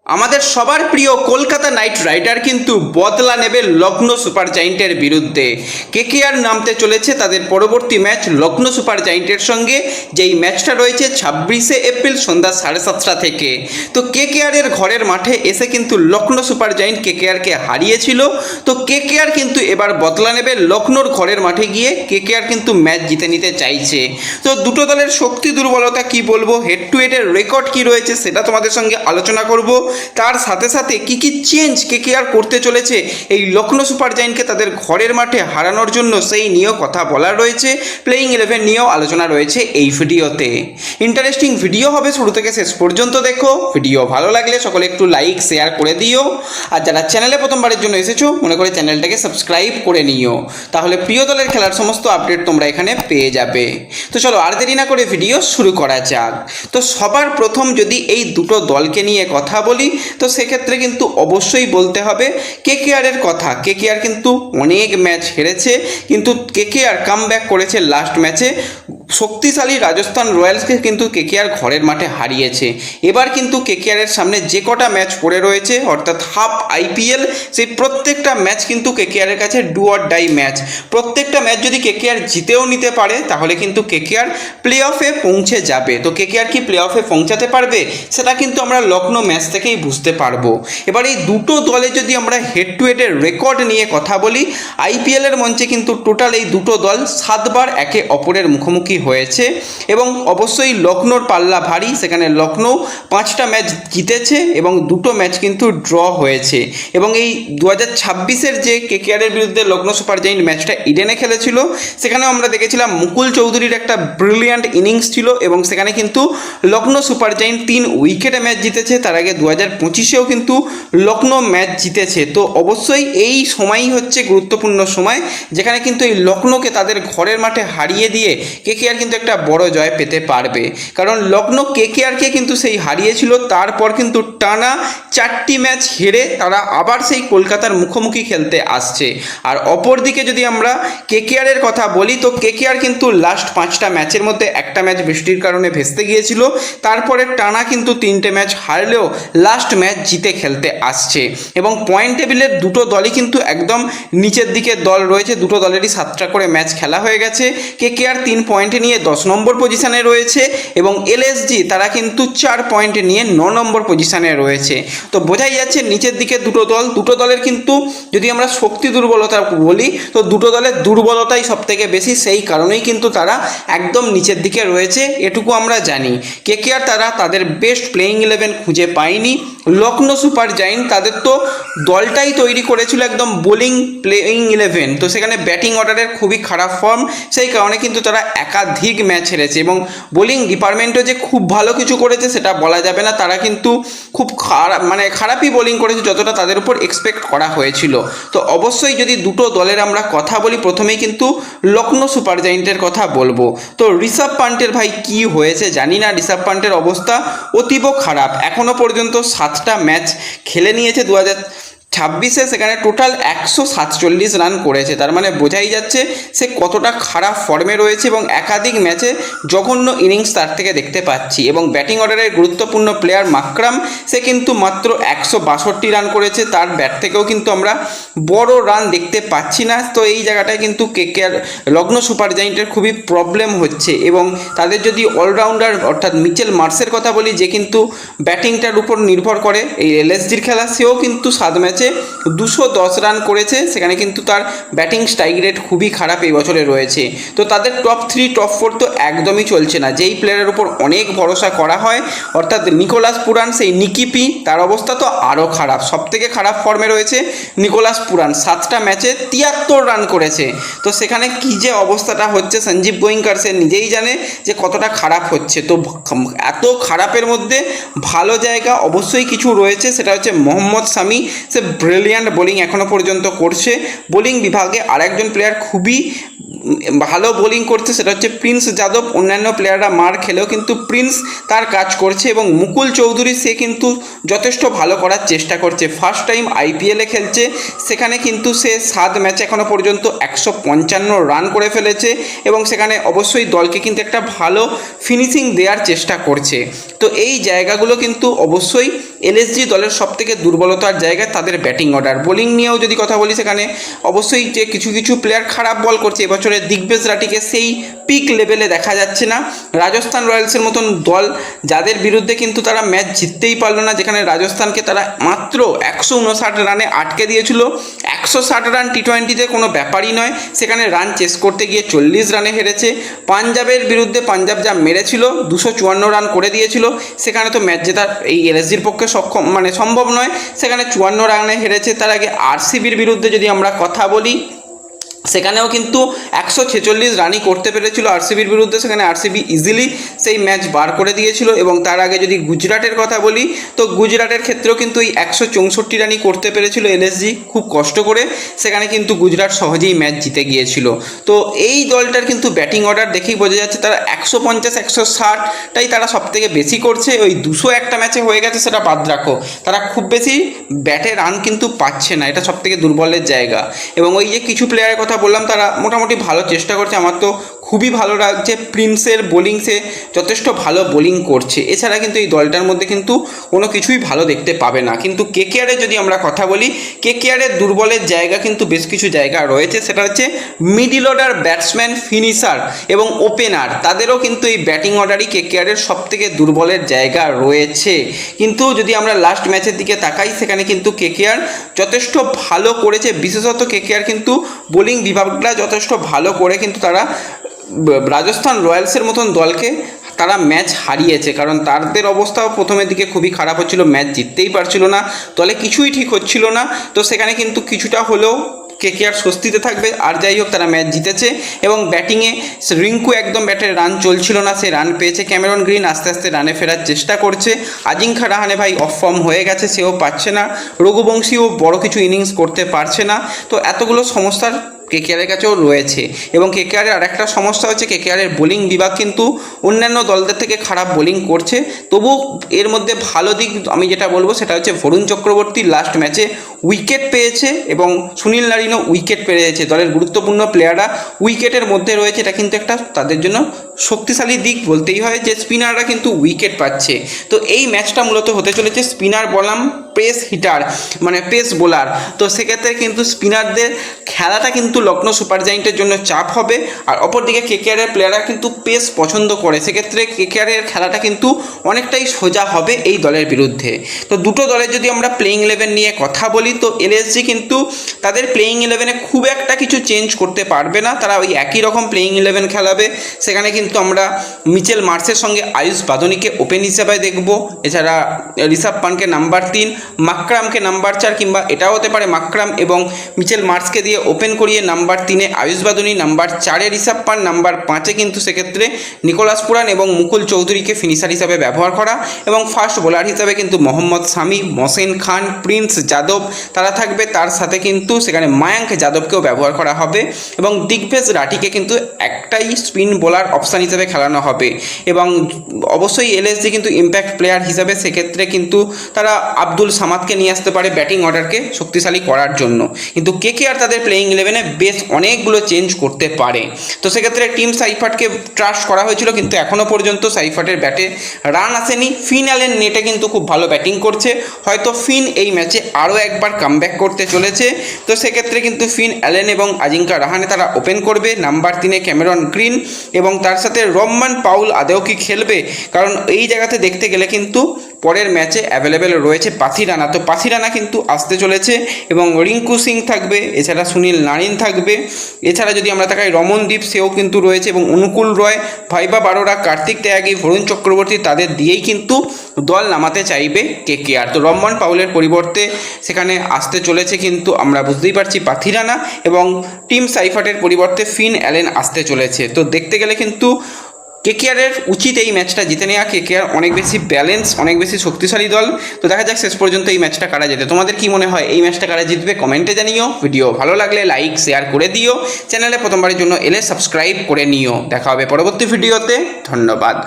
আমাদের সবার প্রিয় কলকাতা নাইট রাইডার কিন্তু বদলা নেবে লখনৌ সুপার জায়েন্টের বিরুদ্ধে। কেকেআর নামতে চলেছে তাদের পরবর্তী ম্যাচ লখনৌ সুপার জায়েন্টের সঙ্গে, যেই ম্যাচটা রয়েছে 26শে এপ্রিল সন্ধ্যা 7:30 থেকে। তো কেকেআরের ঘরের মাঠে এসে কিন্তু লখনৌ সুপার জায়েন্ট কেকেআরকে হারিয়েছিল। তো কেকেআর কিন্তু এবার বদলা নেবে লখনৌর ঘরের মাঠে গিয়ে। কেকেআর কিন্তু ম্যাচ জিতে নিতে চাইছে। তো দুটো দলের শক্তি দুর্বলতা কি বলবো, হেড টু হেডের রেকর্ড কি রয়েছে সেটা তোমাদের সঙ্গে আলোচনা করব। তার সাথে সাথে কি কি চেঞ্জ কেকেআর করতে চলেছে এই লখনৌ সুপার জায়েন্টকে তাদের ঘরের মাঠে হারানোর জন্য, সেই নিয়েও কথা বলার রয়েছে। প্লেইং 11 নিয়েও আলোচনা রয়েছে এই ভিডিওতে। ইন্টারেস্টিং ভিডিও হবে, শুরু থেকে শেষ পর্যন্ত দেখো। ভিডিও ভালো লাগলে সকলে একটু লাইক শেয়ার করে দিও। আর যারা চ্যানেলে প্রথমবারের জন্য এসেছো মনে করে চ্যানেলটাকে সাবস্ক্রাইব করে নিও, তাহলে প্রিয় দলের খেলার সমস্ত আপডেট তোমরা এখানে পেয়ে যাবে। তো চলো আর দেরি না করে ভিডিও শুরু করা যাক। তো সবার প্রথম যদি এই দুটো দলকে নিয়ে কথা বলি, তো সেক্ষেত্রে কিন্তু অবশ্যই বলতে হবে কেকেআরের কথা। কেকেআর কিন্তু অনেক ম্যাচ হেরেছে, কিন্তু কেকেআর কামব্যাক করেছে লাস্ট ম্যাচে। শক্তিশালী রাজস্থান রয়্যালসকে কিন্তু কেকেআর ঘরের মাঠে হারিয়েছে। এবার কিন্তু কেকেআরের সামনে যে কটা ম্যাচ পড়ে রয়েছে, অর্থাৎ হাফ আইপিএল, সেই প্রত্যেকটা ম্যাচ কিন্তু কেকেআরের কাছে ডু অর ডাই ম্যাচ। প্রত্যেকটা ম্যাচ যদি কেকেআর জিতেও নিতে পারে তাহলে কিন্তু কেকেআর প্লে অফে পৌঁছে যাবে। তো কেকেআর কি প্লে অফে পৌঁছাতে পারবে সেটা কিন্তু আমরা লখনৌ ম্যাচ থেকেই বুঝতে পারবো। এবার এই দুটো দলে যদি আমরা হেড টু হেডের রেকর্ড নিয়ে কথা বলি, আইপিএলের মঞ্চে কিন্তু টোটাল এই দুটো দল 7বার একে অপরের মুখোমুখি হয়েছে। এবং অবশ্যই লখনৌর পাল্লা ভারী, সেখানে লখনৌ 5টা ম্যাচ জিতেছে এবং দুটো ম্যাচ কিন্তু ড্র হয়েছে। এবং এই 2026-এর যে কেকেআরের বিরুদ্ধে লখনৌ সুপার জায়েন্ট ম্যাচটা ইডেনে খেলেছিল, সেখানেও আমরা দেখেছিলাম মুকুল চৌধুরীর একটা ব্রিলিয়ান্ট ইনিংস ছিল এবং সেখানে কিন্তু লখনৌ সুপার জায়েন্ট 3 উইকেটে ম্যাচ জিতেছে। তার আগে 2025-এও কিন্তু লখনৌ ম্যাচ জিতেছে। তো অবশ্যই এই সময়ই হচ্ছে গুরুত্বপূর্ণ সময়, যেখানে কিন্তু এই লখনৌকে তাদের ঘরের মাঠে হারিয়ে দিয়ে কেকেআর কিন্তু একটা বড় জয় পেতে পারবে। কারণ লখনৌ কেকেআরকে কিন্তু সেই হারিয়েছিল, তারপর কিন্তু টানা 4টি ম্যাচ হেরে তারা আবার সেই কলকাতার মুখোমুখি খেলতে আসছে। আর অপরদিকে যদি আমরা কেকেআরের কথা বলি, তো কেকেআর কিন্তু লাস্ট 5টা ম্যাচের মধ্যে একটা ম্যাচ বৃষ্টির কারণে ভেস্তে গিয়েছিল, তারপরে টানা কিন্তু 3টে ম্যাচ হারলেও লাস্ট ম্যাচ জিতে খেলতে আসছে। এবং পয়েন্ট টেবিলের দুটো দলই কিন্তু একদম নিচের দিকে দল রয়েছে, দুটো দলেরই 7টা করে ম্যাচ খেলা হয়ে গেছে। কেকেআর 3 পয়েন্টে নিয়ে 10 নম্বর পজিশনে রয়েছে এবং এলএসজি তারা কিন্তু 4 পয়েন্টে নিয়ে 9 নম্বর পজিশনে রয়েছে। তো বোঝাই যাচ্ছে নিচের দিকে দুটো দলের কিন্তু যদি আমরা শক্তি দুর্বলতা বলি, তো দুটো দলের দুর্বলতাই সবথেকে বেশি, সেই কারণেই কিন্তু তারা একদম নিচের দিকে রয়েছে, এটুকু আমরা জানি। কেকেআর তারা তাদের বেস্ট প্লেইং 11 খুঁজে পায়নি। লখনৌ সুপার জায়েন্ট তাদের তো দলটাই তৈরি করেছিল একদম বোলিং প্লেইং 11, তো সেখানে ব্যাটিং অর্ডারের খুবই খারাপ ফর্ম, সেই কারণে কিন্তু তারা একাধিক ম্যাচ হেরেছে। এবং বোলিং ডিপার্টমেন্টও যে খুব ভালো কিছু করেছে সেটা বলা যাবে না, তারা কিন্তু খুব খারাপই বোলিং করেছে যতটা তাদের উপর এক্সপেক্ট করা হয়েছিল। তো অবশ্যই যদি দুটো দলের আমরা কথা বলি, প্রথমেই কিন্তু লখনৌ সুপার জায়েন্টের কথা বলবো। তো ঋষভ পান্টের ভাই কি হয়েছে জানি না, ঋষভ পান্টের অবস্থা অতীব খারাপ। এখনও পর্যন্ত 7টা ম্যাচ খেলে নিয়েছে 2026-এ, সেখানে টোটাল 147 রান করেছে। তার মানে বোঝাই যাচ্ছে সে কতটা খারাপ ফর্মে রয়েছে এবং একাধিক ম্যাচে জঘন্য ইনিংস তার থেকে দেখতে পাচ্ছি। এবং ব্যাটিং অর্ডারের গুরুত্বপূর্ণ প্লেয়ার মাকরাম, সে কিন্তু মাত্র 162 রান করেছে, তার ব্যাট থেকেও কিন্তু আমরা বড় রান দেখতে পাচ্ছি না। তো এই জায়গাটায় কিন্তু কেকেআর লখনৌ সুপার জায়েন্টের খুবই প্রবলেম হচ্ছে। এবং তাদের যদি অলরাউন্ডার অর্থাৎ মিচেল মার্শের কথা বলি, যে কিন্তু ব্যাটিংটার উপর নির্ভর করে এই এলএসজির খেলা, সেও কিন্তু 7 ম্যাচে 210 রান করেছে, সেখানে কিন্তু তার ব্যাটিং স্ট্রাইক রেট খুবই খারাপ এই বছরে রয়েছে। তো তাদের টপ 3 টপ 4 তো একদমই চলছে না। যেই প্লেয়ারের উপর অনেক ভরসা করা হয় অর্থাৎ নিকোলাস পুরান, সেই নিকিপি, তার অবস্থা তো আরও খারাপ। সবথেকে খারাপ ফর্মে রয়েছে নিকোলাস পুরান, 7টা ম্যাচে 73 রান করেছে। তো সেখানে কি যে অবস্থাটা হচ্ছে, সঞ্জীব গোয়েঙ্কার সে নিজেই জানে যে কতটা খারাপ হচ্ছে। তো এত খারাপের মধ্যে ভালো জায়গা অবশ্যই কিছু রয়েছে, সেটা হচ্ছে মোহাম্মদ শামি, সে ব্রিলিয়ান্ট বোলিং এখনও পর্যন্ত করছে। বোলিং বিভাগে আরেকজন প্লেয়ার খুবই ভালো বোলিং করছে, সেটা হচ্ছে প্রিন্স যাদব। অন্যান্য প্লেয়াররা মার খেলেও কিন্তু প্রিন্স তার কাজ করছে। এবং মুকুল চৌধুরী, সে কিন্তু যথেষ্ট ভালো করার চেষ্টা করছে। ফার্স্ট টাইম আইপিএলে খেলছে, সেখানে কিন্তু সে 7 ম্যাচে এখনও পর্যন্ত 155 রান করে ফেলেছে এবং সেখানে অবশ্যই দলকে কিন্তু একটা ভালো ফিনিশিং দেওয়ার চেষ্টা করছে। তো এই জায়গাগুলো কিন্তু অবশ্যই এলএসজি দলের সবথেকে দুর্বলতার জায়গায় তাদের ব্যাটিং অর্ডার। বোলিং নিয়েও যদি কথা বলি, সেখানে অবশ্যই যে কিছু কিছু প্লেয়ার খারাপ বল করছে। এবছরের দিগ্বেশ রাঠিকে সেই পিক লেভেলে দেখা যাচ্ছে না। রাজস্থান রয়্যালসের মতন দল, যাদের বিরুদ্ধে কিন্তু তারা ম্যাচ জিততেই পারলো না, যেখানে রাজস্থানকে তারা মাত্র 159 রানে আটকে দিয়েছিল। 160 রান টি20তে কোনো ব্যাপারই নয়, সেখানে রান চেস করতে গিয়ে 40 রানে হেরেছে। পাঞ্জাবের বিরুদ্ধে পাঞ্জাব যা মেরেছিল 254 রান করে দিয়েছিল, সেখানে তো ম্যাচ জেতা এই এলএসজির পক্ষে সম্ভব নয়, সেখানে 54 রানে হেরেছে। তার আগে আরসিবির বিরুদ্ধে যদি আমরা কথা বলি, সেখানেও কিন্তু 146 রানই করতে পেরেছিল আরসিবির বিরুদ্ধে, সেখানে আরসিবি ইজিলি সেই ম্যাচ বার করে দিয়েছিল। এবং তার আগে যদি গুজরাটের কথা বলি, তো গুজরাটের ক্ষেত্রেও কিন্তু এই 164 রানই করতে পেরেছিল এলএসজি খুব কষ্ট করে, সেখানে কিন্তু গুজরাট সহজেই ম্যাচ জিতে গিয়েছিল। তো এই দলটার কিন্তু ব্যাটিং অর্ডার দেখেই বোঝা যাচ্ছে তারা 150 160টাই তারা সবথেকে বেশি করছে। ওই 201টা ম্যাচে হয়ে গেছে, সেটা বাদ রাখো, তারা খুব বেশি ব্যাটে রান কিন্তু পাচ্ছে না, এটা সবথেকে দুর্বলের জায়গা। এবং ওই যে কিছু প্লেয়ারের কথা বললাম, তারা মোটামুটি ভালো চেষ্টা করছে। আমার তো খুবই ভালো লাগছে, প্রিন্সের বোলিং, সে যথেষ্ট ভালো বোলিং করছে। এছাড়া কিন্তু এই দলটার মধ্যে কিন্তু কোনো কিছুই ভালো দেখতে পাবে না। কিন্তু কেকেআরের যদি আমরা কথা বলি, কেকেআরের দুর্বলের জায়গা কিন্তু বেশ কিছু জায়গা রয়েছে, সেটা হচ্ছে মিডল অর্ডার ব্যাটসম্যান, ফিনিশার এবং ওপেনার, তাদেরও কিন্তু এই ব্যাটিং অর্ডারই কেকেআরের সবথেকে দুর্বলের জায়গা রয়েছে। কিন্তু যদি আমরা লাস্ট ম্যাচের দিকে তাকাই, সেখানে কিন্তু কেকেআর যথেষ্ট ভালো করেছে। বিশেষত কেকেআর কিন্তু বোলিং বিভাগটা যথেষ্ট ভালো করে কিন্তু তারা রাজস্থান রয়্যালসের মতন দলকে তারা ম্যাচ হারিয়েছে। কারণ তাদের অবস্থাও প্রথমের দিকে খুবই খারাপ হচ্ছিল, ম্যাচ জিততেই পারছিল না, দলে কিছুই ঠিক হচ্ছিল না। তো সেখানে কিন্তু কিছুটা হলেও কেকেআর স্বস্তিতে থাকবে। আর যাই হোক, তারা ম্যাচ জিতেছে। এবং ব্যাটিংয়ে রিঙ্কু একদম ব্যাটের রান চলছিল না, সে রান পেয়েছে। ক্যামেরন গ্রিন আস্তে আস্তে রানে ফেরার চেষ্টা করছে। আজিঙ্কা রাহানে ভাই অফ ফর্ম হয়ে গেছে, সেও পাচ্ছে না। রঘুবংশীও বড় কিছু ইনিংস করতে পারছে না। তো এতগুলো সমস্যার কেকেআরের কাছেও রয়েছে। এবং কেকেআরের আরেকটা সমস্যা হচ্ছে, কেকেআরের বোলিং বিভাগ কিন্তু অন্যান্য দলদের থেকে খারাপ বোলিং করছে। তবু এর মধ্যে ভালো দিক আমি যেটা বলবো, সেটা হচ্ছে বরুণ চক্রবর্তী লাস্ট ম্যাচে উইকেট পেয়েছে এবং সুনীল নারিনও উইকেট পেয়েছে। দলের গুরুত্বপূর্ণ প্লেয়াররা উইকেটের মধ্যে রয়েছে, এটা কিন্তু একটা তাদের জন্য শক্তিশালী দিক বলতেই হয়, যে স্পিনাররা কিন্তু উইকেট পাচ্ছে। তো এই ম্যাচটা মূলত হতে চলেছে স্পিনার বনাম পেস হিটার, মানে পেস বোলার। তো সেক্ষেত্রে কিন্তু স্পিনারদের খেলাটা কিন্তু লখনৌ সুপার জায়েন্টের জন্য চাপ হবে। আর অপরদিকে কেকেআরের প্লেয়াররা কিন্তু পেস পছন্দ করে, সেক্ষেত্রে কেকেআরের খেলাটা কিন্তু অনেকটাই সোজা হবে এই দলের বিরুদ্ধে। তো দুটো দলের যদি আমরা প্লেইং 11 নিয়ে কথা বলি, তো এলএসজি কিন্তু তাদের প্লেইং 11-এ খুব একটা কিছু চেঞ্জ করতে পারবে না, তারা ওই একই রকম প্লেইং 11 খেলাবে। সেখানে কিন্তু আমরা মিচেল মার্সের সঙ্গে আয়ুষ বাদনিকে ওপেন হিসাবে দেখব। এছাড়া ঋষভ পান্টকে নাম্বার 3, মাকরামকে নাম্বার 4, কিংবা এটাও হতে পারে মাকরাম এবং মিচেল মার্সকে দিয়ে ওপেন করিয়ে number 3-এ Ayush Bamni, number 4-এ Rishabh punt, number 5-এ কিন্তু সেক্ষেত্রে নিকোলাস পুরান এবং মুকুল চৌধুরীকে ফিনিশার হিসাবে ব্যবহার করা। এবং ফাস্ট বোলার হিসাবে কিন্তু মোহাম্মদ শামি, মহসেন খান, প্রিন্স যাদব তারা থাকবে। তার সাথে কিন্তু সেখানে মায়াঙ্ক যাদবকেও ব্যবহার করা হবে। এবং দিগ্বেশ রাঠিকে কিন্তু একটাই স্পিন বোলার অপশান হিসেবে খেলানো হবে। এবং অবশ্যই এলএসজি কিন্তু ইম্প্যাক্ট প্লেয়ার হিসাবে সেক্ষেত্রে কিন্তু তারা আব্দুল সামাদকে নিয়ে আসতে পারে ব্যাটিং অর্ডারকে শক্তিশালী করার জন্য। কিন্তু কেকেআর তাদের প্লেইং 11-এ বেশ অনেকগুলো চেঞ্জ করতে পারে। তো সেক্ষেত্রে টিম সাইফার্টকে ট্রাস্ট করা হয়েছিল, কিন্তু এখনও পর্যন্ত সাইফার্টের ব্যাটে রান আসেনি। ফিন অ্যালেন নেটে কিন্তু খুব ভালো ব্যাটিং করছে, হয়তো ফিন এই ম্যাচে আরও একবার কামব্যাক করতে চলেছে। তো সেক্ষেত্রে কিন্তু ফিন অ্যালেন এবং আজিঙ্কা রাহানে তারা ওপেন করবে। নাম্বার 3-এ ক্যামেরন গ্রিন এবং তার সাথে রহমান পাউল আদেও কি খেলবে, কারণ এই জায়গাতে দেখতে গেলে কিন্তু পরের ম্যাচে অ্যাভেলেবেল রয়েছে পাথিরানা। তো পাথিরানা কিন্তু আসতে চলেছে এবং রিঙ্কু সিং থাকবে, এছাড়া সুনীল নারিন থাকবে। এছাড়া যদি আমরা তাকাই রমনদীপ, সেও কিন্তু রয়েছে এবং অনুকূল রয়, ভাইবা বারোরা, কার্তিক ত্যাগী, বরুণ চক্রবর্তী, তাদের দিয়েই কিন্তু দল নামাতে চাইবে কেকেআর। তো রহমান পাউলের পরিবর্তে সেখানে আসতে চলেছে কিন্তু আমরা বুঝতেই পারছি পাথিরানা, এবং টিম সাইফার্টের পরিবর্তে ফিন অ্যালেন আসতে চলেছে। তো দেখতে গেলে কিন্তু কেকেআরের উচিত এই ম্যাচটা জিতে নেওয়া। কেকেআর অনেক বেশি ব্যালেন্স, অনেক বেশি শক্তিশালী দল। তো দেখা যাক শেষ পর্যন্ত এই ম্যাচটা কারা জেতে। তোমাদের কি মনে হয় এই ম্যাচটা কারা জিতবে কমেন্টে জানিও। ভিডিও ভালো লাগলে লাইক শেয়ার করে দিও। চ্যানেলে প্রথমবারের জন্য এলে সাবস্ক্রাইব করে নিও। দেখা হবে পরবর্তী ভিডিওতে। ধন্যবাদ।